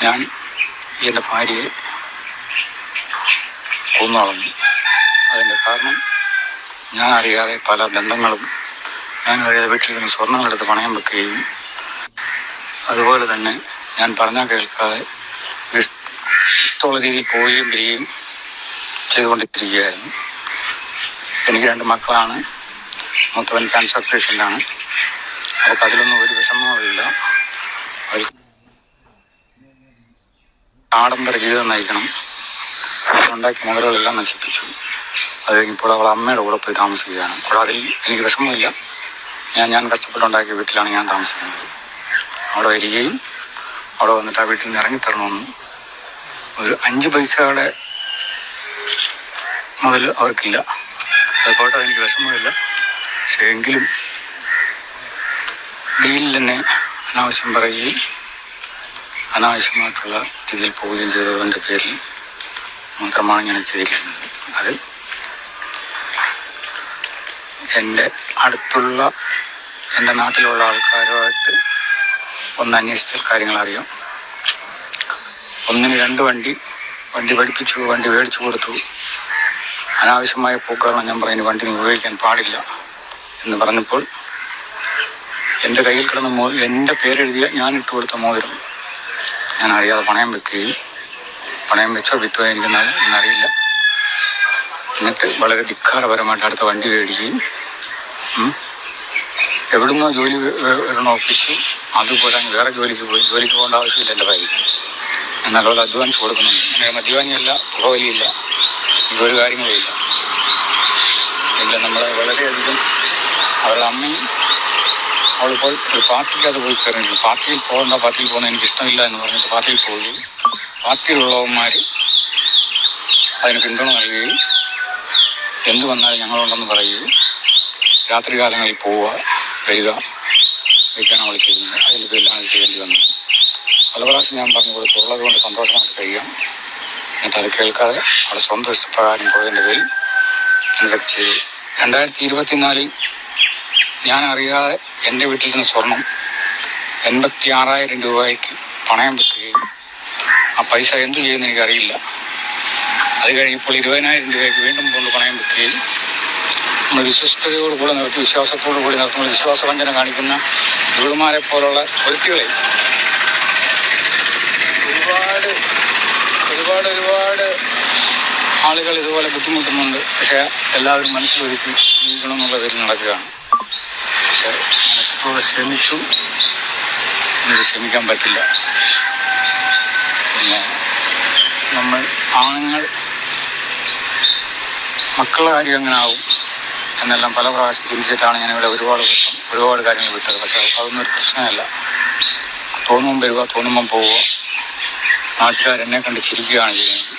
ഞാൻ എൻ്റെ ഭാര്യയെ കൊന്നുകളഞ്ഞു. അതിൻ്റെ കാരണം ഞാൻ അറിയാതെ പല ബന്ധങ്ങളും ഞാൻ അറിയാതെ വീട്ടിൽ നിന്ന് സ്വർണ്ണങ്ങളെടുത്ത് പണയം വെക്കുകയും അതുപോലെ തന്നെ ഞാൻ പറഞ്ഞാൽ കേൾക്കാതെ ഇഷ്ടമുള്ള രീതിയിൽ പോവുകയും വരികയും ചെയ്തുകൊണ്ടിരിക്കുകയായിരുന്നു. എനിക്ക് 2 മക്കളാണ്. മൂത്തവൻ ക്യാൻസർ പേഷ്യൻ്റാണ്. അവർക്ക് അതിലൊന്നും ഒരു വിഷമവുമില്ല. അവർ ആഡംബര ജീവിതം നയിക്കണം. ഉണ്ടാക്കിയ മുതലുകളെല്ലാം നശിപ്പിച്ചു. അത് കഴിഞ്ഞപ്പോൾ അവൾ അമ്മയുടെ കൂടെ പോയി താമസിക്കുകയാണ്. അപ്പോൾ അതിൽ എനിക്ക് വിഷമമില്ല. ഞാൻ കഷ്ടപ്പെട്ടുണ്ടാക്കിയ വീട്ടിലാണ് ഞാൻ താമസിക്കുന്നത്. അവിടെ വരികയും അവിടെ വന്നിട്ട് ആ വീട്ടിൽ നിന്ന് ഇറങ്ങിത്തരണമെന്നും ഒരു 5 പൈസയുടെ മുതൽ അവർക്കില്ല. അതുപോലെ എനിക്ക് വിഷമമില്ല. പക്ഷേ എങ്കിലും ഡീലിൽ തന്നെ അനാവശ്യം പറയുകയും അനാവശ്യമായിട്ടുള്ള രീതിയിൽ പോവുകയും ചെയ്തതിൻ്റെ പേരിൽ മാത്രമാണ് ഞാൻ ചെയ്തിരിക്കുന്നത്. അത് എൻ്റെ അടുത്തുള്ള എൻ്റെ നാട്ടിലുള്ള ആൾക്കാരുമായിട്ട് ഒന്ന് അന്വേഷിച്ചാൽ കാര്യങ്ങൾ അറിയാം. 1-ന് 2 വണ്ടി പഠിപ്പിച്ചു, വണ്ടി മേടിച്ചു കൊടുത്തു. അനാവശ്യമായ പോക്കാരണം ഞാൻ പറയുന്നു, വണ്ടി ഉപയോഗിക്കാൻ പാടില്ല എന്ന് പറഞ്ഞപ്പോൾ എൻ്റെ കയ്യിൽ കിടന്ന എൻ്റെ പേരെഴുതിയ ഞാൻ ഇട്ട് കൊടുത്ത മോതിരം ഞാൻ അറിയാതെ പണയം വെക്കുകയും പണയം വെച്ചോ വിറ്റോ എന്നറിയില്ല. എന്നിട്ട് വളരെ ധിക്കാരപരമായിട്ട് അടുത്ത വണ്ടി മേടിക്കുകയും എവിടുന്നോ ജോലി വരണോ ഒപ്പിച്ച് അതുപോലെ വേറെ ജോലിക്ക് പോകേണ്ട ആവശ്യമില്ല എൻ്റെ ഭാര്യയ്ക്ക്. എന്നാൽ അവൾ അധ്വാനിച്ച് കൊടുക്കുന്നുണ്ട്. അങ്ങനെ മദ്യപാനിയല്ല, പുകവലിയില്ല, ഇതൊരു കാര്യങ്ങളുമില്ല. ഇല്ല, നമ്മളെ വളരെയധികം അവരുടെ അമ്മയും അവളിപ്പോൾ ഒരു പാർട്ടിക്കകത്ത് പോയി കയറിയിട്ടുണ്ട്. പാർട്ടിയിൽ പോകുന്ന എനിക്കിഷ്ടമില്ല എന്ന് പറഞ്ഞിട്ട് പാർട്ടിയിൽ പോവുകയും പാർട്ടിയിലുള്ളവന്മാർ അതിന് പിന്തുണ നൽകുകയും എന്തു വന്നാലും ഞങ്ങളുണ്ടെന്ന് പറയുകയും രാത്രി കാലങ്ങളിൽ പോവുക വരിക ഇതൊക്കെയാണ് അവൾ ചെയ്യുന്നത്. അതിൻ്റെ പേരിലാണ് അത് ചെയ്യേണ്ടി വന്നത്. പല പ്രാവശ്യം ഞാൻ പറഞ്ഞു കൊടുത്തു, ഉള്ളത് കൊണ്ട് സന്തോഷമായിട്ട് കഴിയാം. എന്നിട്ട് അത് കേൾക്കാതെ അവളുടെ സ്വന്തം ഇഷ്ടപ്രകാരം പോയതിൻ്റെ പേരിൽ ഇതൊക്കെ ചെയ്തു. 2024 ഞാൻ അറിയാതെ എൻ്റെ വീട്ടിൽ നിന്ന് സ്വർണം 86,000 രൂപയ്ക്ക് പണയം വെക്കുകയും ആ പൈസ എന്തു ചെയ്യുമെന്ന് എനിക്കറിയില്ല. അത് കഴിഞ്ഞപ്പോൾ 20,000 രൂപയ്ക്ക് വീണ്ടും കൊണ്ട് പണയം വെക്കുകയും നമ്മൾ വിശ്വസ്തയോടുകൂടെ നിർത്തി വിശ്വാസത്തോടു കൂടി നിർത്തുമ്പോൾ വിശ്വാസവഞ്ചന കാണിക്കുന്ന ഗുരുമാരെ പോലുള്ള വ്യക്തികളെ ഒരുപാട് ആളുകൾ ഇതുപോലെ ബുദ്ധിമുട്ടുന്നുണ്ട്. പക്ഷേ എല്ലാവരും മനസ്സിലൊരുക്കി ജീവിക്കണമെന്നുള്ള പേരിൽ നടക്കുകയാണ്. പക്ഷേ മനസ്സിലൂടെ ശ്രമിച്ചു, എനിക്ക് ശ്രമിക്കാൻ പറ്റില്ല. പിന്നെ നമ്മൾ ആണുങ്ങൾ മക്കളുടെ കാര്യം എങ്ങനെ ആവും എന്നെല്ലാം പല പ്രാവശ്യം തിരിച്ചിട്ടാണ് ഞാനിവിടെ ഒരുപാട് കാര്യങ്ങൾ വിട്ടത്. പക്ഷേ അതൊന്നും ഒരു പ്രശ്നമല്ല. തോന്നുമ്പം വരിക, തോന്നുമ്പം പോവുക, നാട്ടുകാരെന്നെ കണ്ട് ചിരിക്കുകയാണ് ചെയ്യുന്നത്.